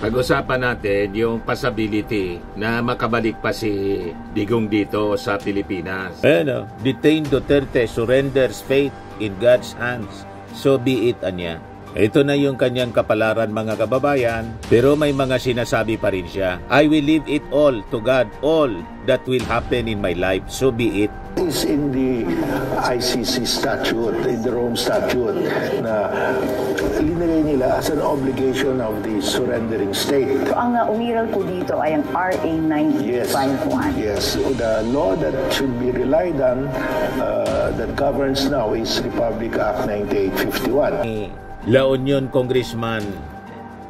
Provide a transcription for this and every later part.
Pag-usapan natin yung possibility na makabalik pa si Digong dito sa Pilipinas. Detained Duterte surrenders faith in God's hands. So be it, anya. Ito na yung kanyang kapalaran, mga kababayan, pero may mga sinasabi pa rin siya. I will leave it all to God, all that will happen in my life, so be it. Is in the ICC statute, in the Rome statute, na linagay nila as an obligation of the surrendering state. Ang umiral po dito ay ang RA 951. Yes, the law that should be relied on that governs now is Republic Act 9851. La Union Congressman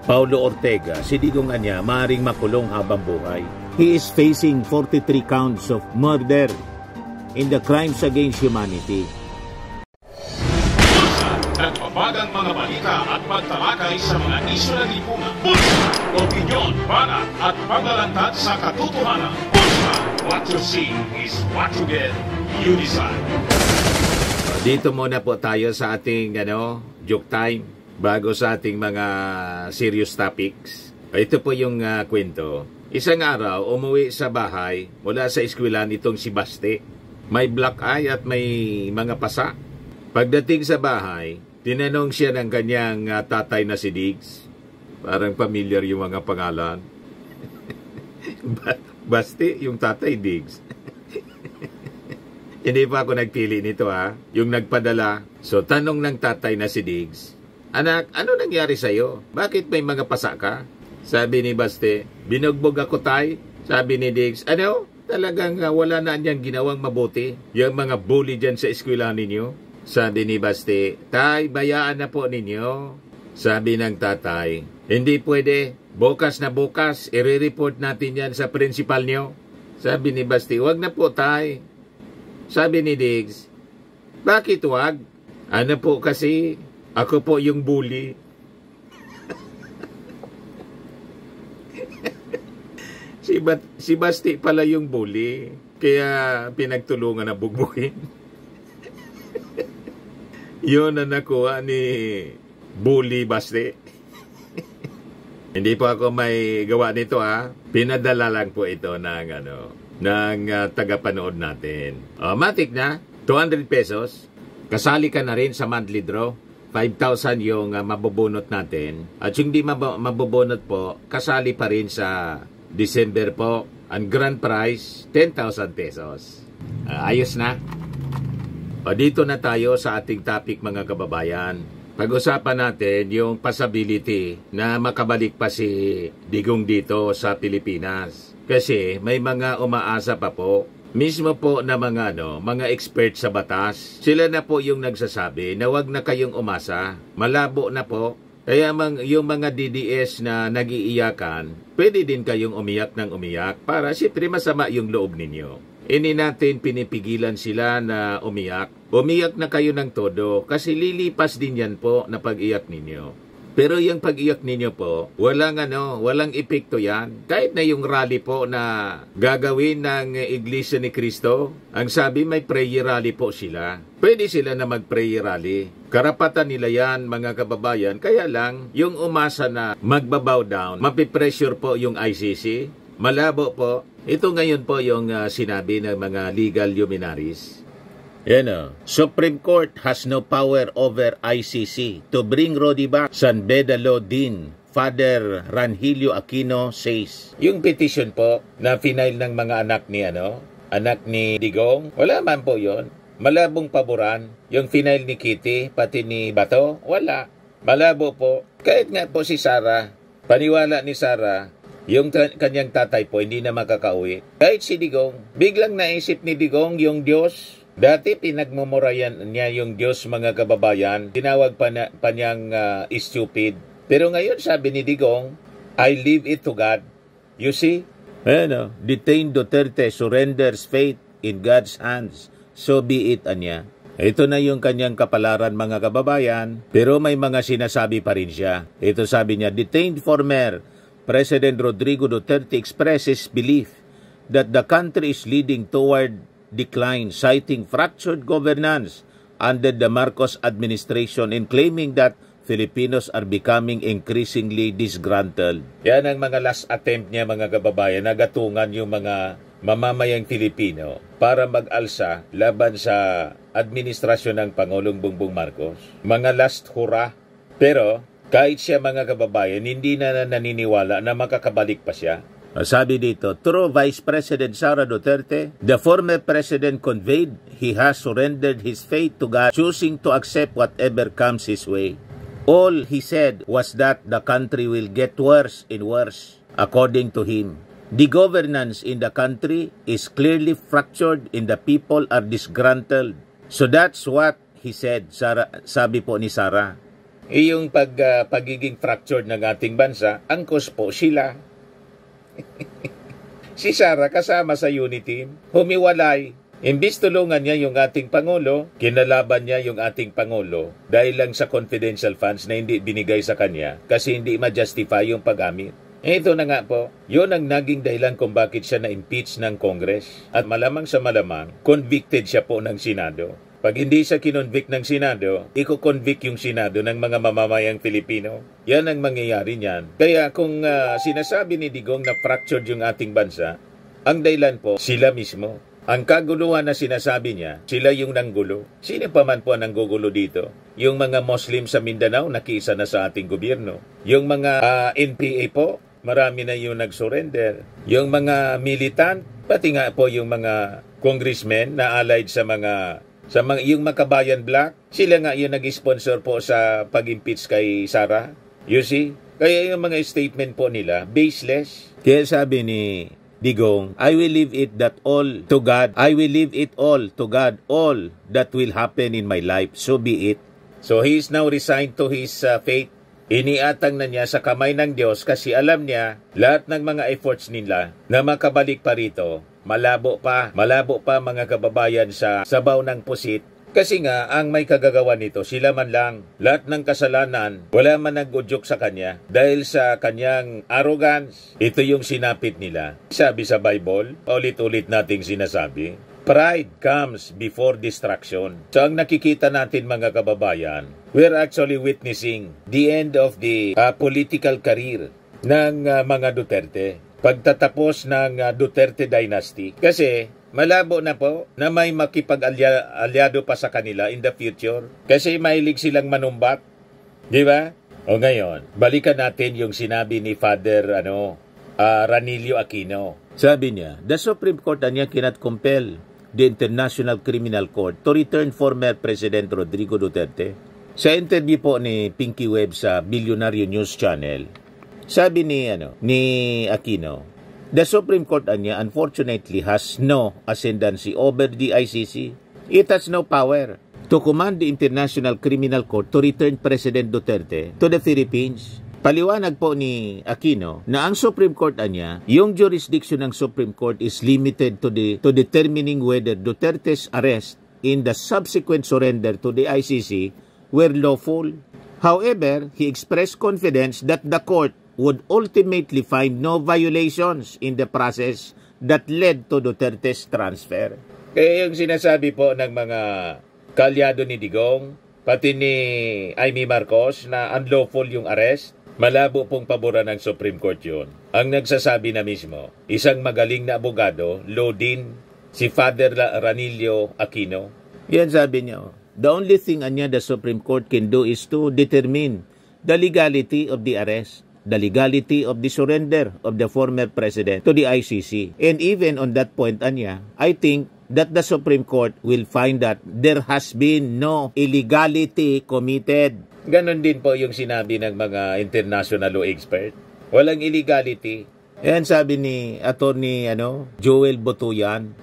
Paulo Ortega, si Digong anya, maaaring makulong habang buhay. He is facing 43 counts of murder in the crimes against humanity. Nagbabagang mga balita at pagtalakay sa mga isyu ng lipunan. Bulsa, opinyon, banat at paglalantad sa katotohanan. Bulsa, what you see is what you get. You decide. Dito muna po tayo sa ating joke time bago sa ating mga serious topics. Ito po yung kwento. Isang araw, umuwi sa bahay mula sa eskwelahan itong si Basti. May black eye at may mga pasa. Pagdating sa bahay, tinanong siya ng kanyang tatay na si Diggs. Parang familiar yung mga pangalan. Basti, yung tatay Diggs. Hindi pa ako nagpili nito yung nagpadala. So tanong ng tatay na si Diggs, "Anak, ano nangyari sa'yo? Bakit may mga pasa ka?" Sabi ni Basti, "Binugbog ako, tay." Sabi ni Diggs, "Ano? Talagang wala na niyang ginawang mabuti? Yung mga bully dyan sa eskwelahan ninyo?" Sabi ni Basti, "Tay, bayaan na po ninyo." Sabi ng tatay, "Hindi pwede. Bukas na bukas, i-report natin yan sa principal niyo." Sabi ni Basti, "Wag na po, tay." Sabi ni Diggs, "Bakit wag? Ano po kasi, ako po yung bully." si Basti pala yung bully, kaya pinagtulungan na bugbukin. Yun ang nakuha ni Bully Basti. Hindi po ako may gawa nito Pinadala lang po ito ng tagapanood natin. Matik na, 200 pesos. Kasali ka na rin sa monthly draw. 5,000 yung mabubunot natin. At yung di mabubunot po, kasali pa rin sa December po. Ang grand prize, 10,000 pesos. Ayos na. Dito na tayo sa ating topic, mga kababayan. Pag-usapan natin yung possibility na makabalik pa si Digong dito sa Pilipinas. Kasi may mga umaasa pa po. Mismo po na mga expert sa batas, sila na po yung nagsasabi na wag na kayong umasa. Malabo na po. Kaya yung mga DDS na nag-iiyakan, pwede din kayong umiyak ng umiyak para siyempre masama yung loob ninyo. Hindi natin pinipigilan sila na umiyak. Umiyak na kayo ng todo kasi lilipas din yan po na pag-iyak ninyo. Pero yung pag-iyak ninyo po, walang epekto yan. Kahit na yung rally po na gagawin ng Iglesia ni Cristo, ang sabi may prayer rally po sila. Pwede sila na mag-prayer rally. Karapatan nila yan, mga kababayan. Kaya lang, yung umasa na magbabow down, mapipressure po yung ICC, malabo po. Ito ngayon po yung sinabi ng mga legal luminaries. Supreme Court has no power over ICC to bring Rody back. San Beda Law Dean Father Ranhilio Aquino says. Yung petition po na final ng mga anak ni Digong, wala man po yon. Malabong paboran. Yung final ni Kitty, pati ni Bato, wala. Malabo po. Kahit nga po si Sarah, paniwala ni Sarah, yung kanyang tatay po hindi na makakauwi. Kahit si Digong, biglang naisip ni Digong yung Diyos. Dati pinagmumurayan niya yung Diyos, mga kababayan. Tinawag pa niyang stupid. Pero ngayon sabi ni Digong, I leave it to God. You see? Detained Duterte surrenders faith in God's hands. So be it, anya. Ito na yung kanyang kapalaran, mga kababayan. Pero may mga sinasabi pa rin siya. Ito sabi niya, detained former President Rodrigo Duterte expresses belief that the country is leading toward decline, citing fractured governance under the Marcos administration and claiming that Filipinos are becoming increasingly disgruntled. Yan ang mga last attempt niya, mga kababayan, nagatungan yung mga mamamayang Filipino para mag-alsa laban sa administrasyon ng Pangulong Bongbong Marcos. Mga last hurrah. Pero kahit siya, mga kababayan, hindi na naniniwala na makakabalik pa siya. Sabi dito, through Vice President Sara Duterte, the former president conveyed he has surrendered his faith to God, choosing to accept whatever comes his way. All he said was that the country will get worse and worse, according to him. The governance in the country is clearly fractured and the people are disgruntled. So that's what he said, sabi po ni Sara. Yung pagiging fractured ng ating bansa, angkos po sila. Si Sara kasama sa unity, humiwalay. Imbis tulungan niya yung ating Pangulo, kinalaban niya yung ating Pangulo dahil lang sa confidential funds na hindi binigay sa kanya kasi hindi ma-justify yung paggamit. Ito na nga po, yun ang naging dahilan kung bakit siya na-impeach ng Congress. At malamang sa malamang, convicted siya po ng Senado. Pag hindi siya kinonvict ng Senado, iko-convict yung Senado ng mga mamamayang Filipino. Yan ang mangyayari niyan. Kaya kung sinasabi ni Digong na fractured yung ating bansa, ang dahilan po, sila mismo. Ang kaguluhan na sinasabi niya, sila yung nanggulo. Sino pa man po ang nanggugulo dito? Yung mga Muslim sa Mindanao, nakiisa na sa ating gobyerno. Yung mga NPA po, marami na yung nag-surrender. Yung mga militant, pati nga po yung mga congressmen na allied sa mga yung Makabayan Black, sila nga yung nag-sponsor po sa pag-impeach kay Sara. You see? Kaya yung mga statement po nila, baseless. Kaya sabi ni Digong, I will leave it all to God. I will leave it all to God. All that will happen in my life, so be it. So he is now resigned to his fate. Iniatang na niya sa kamay ng Diyos kasi alam niya lahat ng mga efforts nila na makabalik pa rito, malabo pa mga kababayan sa sabaw ng pusit. Kasi nga, ang may kagagawa nito, sila man lang. Lahat ng kasalanan, wala man nag-udyok sa kanya dahil sa kanyang arrogance. Ito yung sinapit nila. Sabi sa Bible, ulit-ulit nating sinasabi, pride comes before destruction. So ang nakikita natin, mga kababayan, we're actually witnessing the end of the political career ng mga Duterte. Pagtatapos ng Duterte dynasty. Kasi malabo na po na may makipag-alyado pa sa kanila in the future. Kasi mahilig silang manumbat. Di ba? O ngayon, balikan natin yung sinabi ni Father Ranilio Aquino. Sabi niya, the Supreme Court cannot compel the International Criminal Court to return former President Rodrigo Duterte. Sa interview po ni Pinky Webb sa Billionaire News Channel, sabi ni Aquino, the Supreme Court unfortunately has no ascendancy over the ICC. It has no power to command the International Criminal Court to return President Duterte to the Philippines. Paliwanag po ni Aquino na ang Supreme Court yung jurisdiction ng Supreme Court is limited to determining whether Duterte's arrest in the subsequent surrender to the ICC were lawful. However, he expressed confidence that the court would ultimately find no violations in the process that led to Duterte's transfer. Kaya yung sinasabi po ng mga kalyado ni Digong, pati ni Amy Marcos na unlawful yung arrest, malabo pong paboran ng Supreme Court yun. Ang nagsasabi na mismo, isang magaling na abogado, Lodin, si Father Ranilio Aquino. Yan sabi niya, the only thing the Supreme Court can do is to determine the legality of the arrest, the legality of the surrender of the former president to the ICC. And even on that point, I think that the Supreme Court will find that there has been no illegality committed. Ganon din po yung sinabi ng mga international law expert. Walang illegality. Yan sabi ni Attorney Joel Botuyan,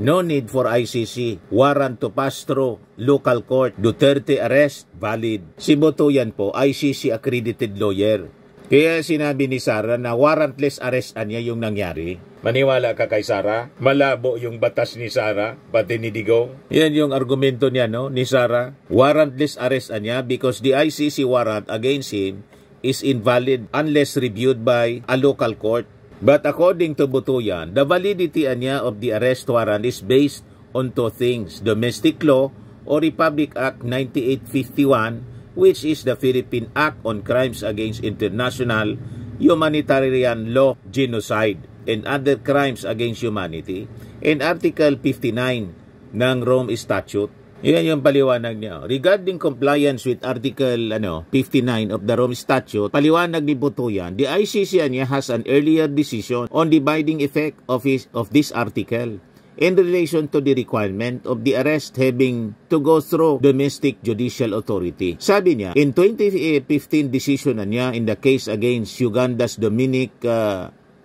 no need for ICC, warrant to pass through local court, Duterte arrest, valid. Si Botuyan po, ICC accredited lawyer. Kaya sinabi ni Sara na warrantless arrest yung nangyari. Maniwala ka kay Sara? Malabo yung batas ni Sara, pati ni Digong. Yan yung argumento niya, ni Sara. Warrantless arrest because the ICC warrant against him is invalid unless reviewed by a local court. But according to Butuyan, the validity of the arrest warrant is based on two things, Domestic Law o Republic Act 9851 which is the Philippine Act on Crimes Against International Humanitarian Law, Genocide, and Other Crimes Against Humanity, and Article 59 ng Rome Statute. Yan yung paliwanag niya. Regarding compliance with Article 59 of the Rome Statute, paliwanag ni Butuyan, the ICC niya has an earlier decision on the binding effect of this article in relation to the requirement of the arrest having to go through domestic judicial authority. Sabi niya, in 2015 decision niya in the case against Uganda's Dominic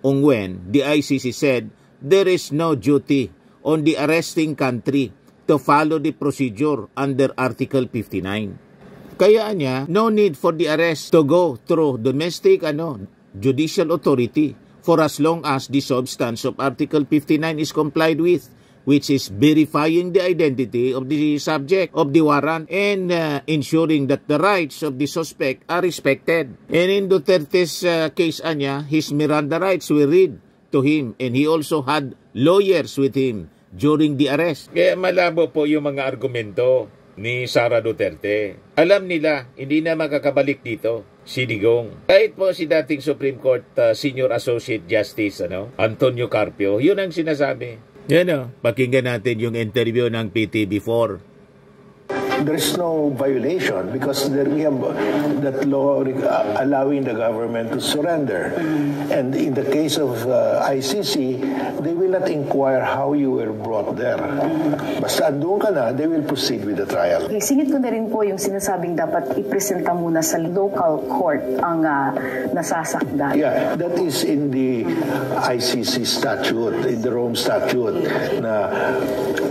Ongwen, the ICC said there is no duty on the arresting country to follow the procedure under Article 59. Kaya niya, no need for the arrest to go through domestic judicial authority for as long as the substance of Article 59 is complied with, which is verifying the identity of the subject of the warrant and ensuring that the rights of the suspect are respected. And in Duterte's case his Miranda rights were read to him, and he also had lawyers with him during the arrest. Kaya malabo po yung mga argumento ni Sara Duterte. Alam nila, hindi na makakabalik dito si Digong. Kahit po si dating Supreme Court Senior Associate Justice Antonio Carpio, yun ang sinasabi. Yan pakinggan natin yung interview ng PT before. There's no violation because we have that law allowing the government to surrender. And in the case of ICC, they will not inquire how you were brought there. Basta andun ka na, they will proceed with the trial. Singit ko na rin po yung sinasabing dapat ipresenta muna sa local court ang nasasakdal. Yeah, that is in the ICC statute, in the Rome Statute, na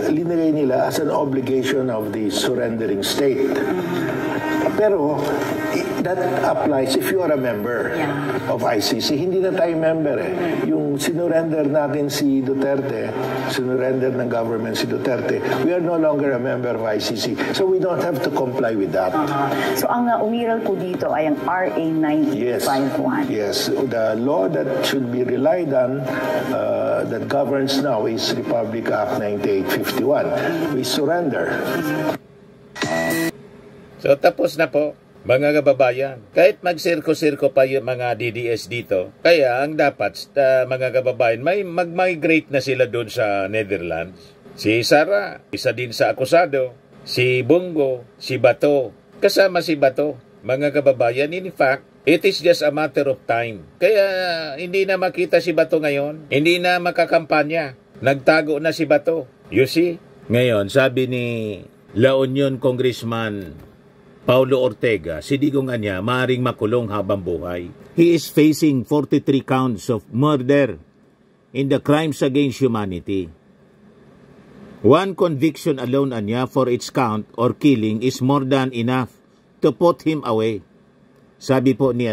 linagay nila as an obligation of the surrendering state. Pero that applies if you are a member of ICC. Hindi na tayo member Yung sinurrender natin si Duterte, sinurrender ng government si Duterte, we are no longer a member of ICC. So we don't have to comply with that. So ang umiral po dito ay ang RA 951. Yes. The law that should be relied on that governs now is Republic Act 9851. We surrender. So tapos na po, mga kababayan. Kahit magsirko-sirko pa yung mga DDS dito, kaya ang dapat, mga kababayan, may mag-migrate na sila doon sa Netherlands. Si Sara, isa din sa akusado. Si Bongo, si Bato, kasama si Bato. Mga kababayan, in fact, it is just a matter of time. Kaya hindi na makita si Bato ngayon. Hindi na makakampanya. Nagtago na si Bato. You see? Ngayon, sabi ni La Union Congressman Paulo Ortega, si Digong niya maaaring makulong habang buhay. He is facing 43 counts of murder in the crimes against humanity. One conviction alone niya for its count or killing is more than enough to put him away. Sabi po ni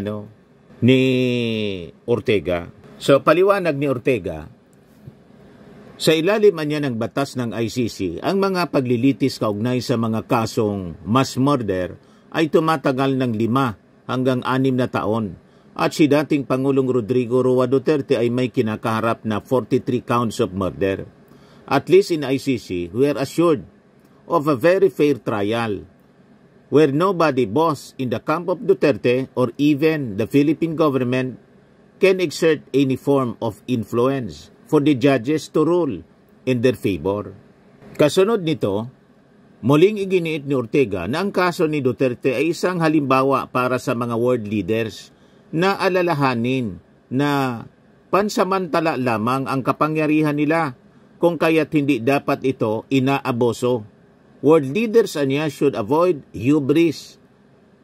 Ortega. So paliwanag ni Ortega, sa ilalim niya ng batas ng ICC, ang mga paglilitis kaugnay sa mga kasong mass murder ay tumatagal ng 5 hanggang 6 na taon. At si dating Pangulong Rodrigo Roa Duterte ay may kinakaharap na 43 counts of murder. At least in ICC, we are assured of a very fair trial where nobody, both in the camp of Duterte or even the Philippine government, can exert any form of influence for the judges to rule in their favor. Kasunod nito, muling iginiit ni Ortega na ang kaso ni Duterte ay isang halimbawa para sa mga world leaders na alalahanin na pansamantala lamang ang kapangyarihan nila kung kaya't hindi dapat ito inaaboso. World leaders niya should avoid hubris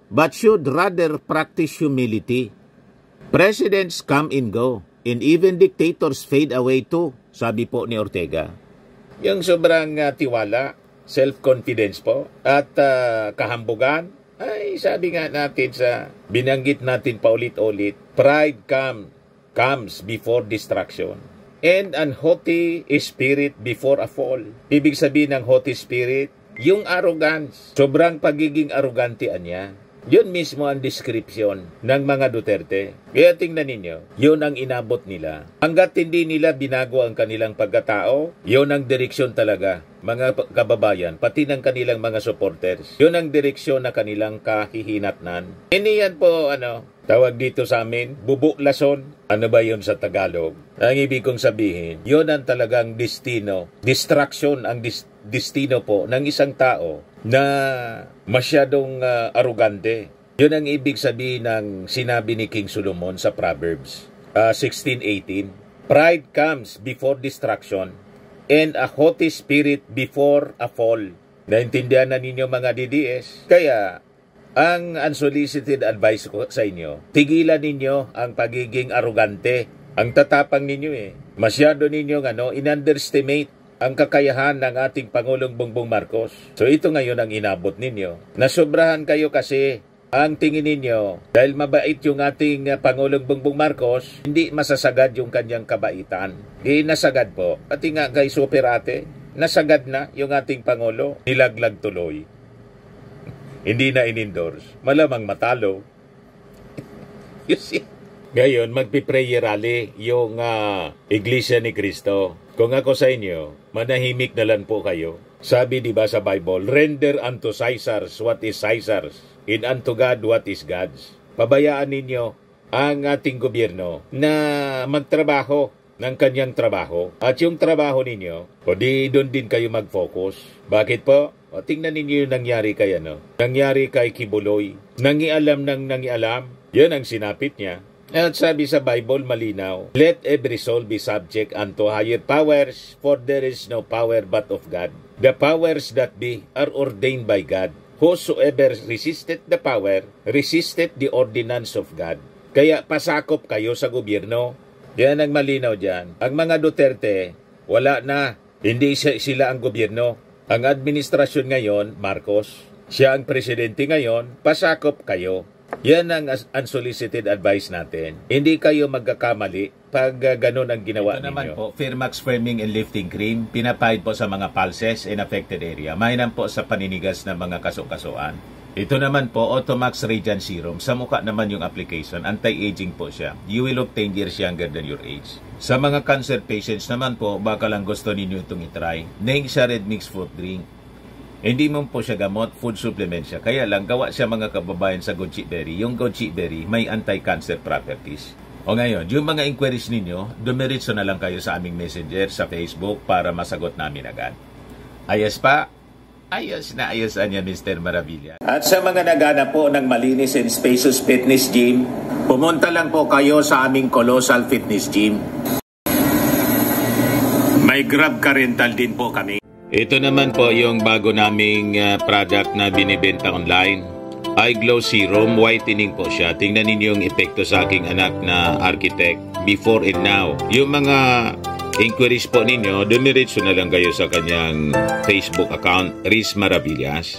but should rather practice humility. Presidents come and go, and even dictators fade away too, sabi po ni Ortega. Yung sobrang tiwala, self-confidence po, at kahambugan, ay sabi nga natin binanggit natin paulit-ulit, pride comes before destruction. And an haughty spirit before a fall. Ibig sabihin ng haughty spirit, yung arrogance, sobrang pagiging arrogante niya. Yun mismo ang description ng mga Duterte. Kaya tingnan ninyo, yun ang inabot nila. Hanggat hindi nila binago ang kanilang pagkatao, yun ang direksyon talaga, mga kababayan, pati ng kanilang mga supporters. Yun ang direksyon na kanilang kahihinatnan. Hindi yan po, tawag dito sa amin, bubuklason. Ano ba yun sa Tagalog? Ang ibig kong sabihin, yun ang talagang destino. Distraction ang destino po ng isang tao na masyadong arugante. Yun ang ibig sabihin ng sinabi ni King Solomon sa Proverbs 16:18. Pride comes before destruction and a haughty spirit before a fall. Naintindihan na ninyo mga DDS? Kaya, ang unsolicited advice ko sa inyo, tigilan ninyo ang pagiging arugante. Ang tatapang ninyo Masyado ninyong in-underestimate ang kakayahan ng ating Pangulong Bongbong Marcos. So ito ngayon ang inabot ninyo. Nasobrahan kayo kasi ang tingin ninyo, dahil mabait yung ating Pangulong Bongbong Marcos, hindi masasagad yung kanyang kabaitan. Nasagad po. Pati nga kay Super Ate, nasagad na yung ating Pangulo. Nilaglag tuloy. Hindi na in-endorse. Malamang matalo. You see? Ngayon, magpiprayer rally yung Iglesia ni Cristo. Kung ako sa inyo, manahimik na lang po kayo. Sabi diba sa Bible, render unto Caesars what is Caesars, and unto God what is God's. Pabayaan ninyo ang ating gobyerno na magtrabaho ng kanyang trabaho. At yung trabaho ninyo, o di doon din kayo mag-focus. Bakit po? O, tingnan ninyo yung nangyari kay Nangyari kay Kibuloy. Nangialam ng nangialam. Yan ang sinapit niya. At sabi sa Bible, malinaw, let every soul be subject unto higher powers, for there is no power but of God. The powers that be are ordained by God. Whosoever resisted the power, resisted the ordinance of God. Kaya pasakop kayo sa gobyerno. Yan ang malinaw dyan. Ang mga Duterte, wala na. Hindi sila ang gobyerno. Ang administrasyon ngayon, Marcos, siya ang presidente ngayon, pasakop kayo. Yan ang unsolicited advice natin. Hindi kayo magkakamali pag ganun ang ginawa ninyo. Ito naman po, Firmax Firming and Lifting Cream, pinapahid po sa mga pulses in affected area. Mainam po sa paninigas ng mga kasukasuan. Ito naman po, Automax Radiant Serum. Sa mukha naman yung application, anti-aging po siya. You will look 10 years younger than your age. Sa mga cancer patients naman po, baka lang gusto ninyo itong itry. Ning siya Red Mix Fruit Drink. Hindi mo po siya gamot, food supplement siya. Kaya lang, gawa siya mga kababayan sa goji berry. Yung goji berry, may anti-cancer properties. O ngayon, yung mga inquiries ninyo, dumiritso na lang kayo sa aming messenger sa Facebook para masagot namin agad. Ayos pa? Ayos na ayos niya, Mr. Maravilla. At sa mga naghanap po ng malinis and spacious fitness gym, pumunta lang po kayo sa aming Colossal Fitness Gym. May Grab car rental din po kami. Ito naman po yung bago naming product na binibenta online. Eye Glow Serum, whitening po siya. Tingnan ninyo yung epekto sa aking anak na architect before and now. Yung mga inquiries po ninyo, dumiretso na lang kayo sa kanyang Facebook account, Riz Maravillas.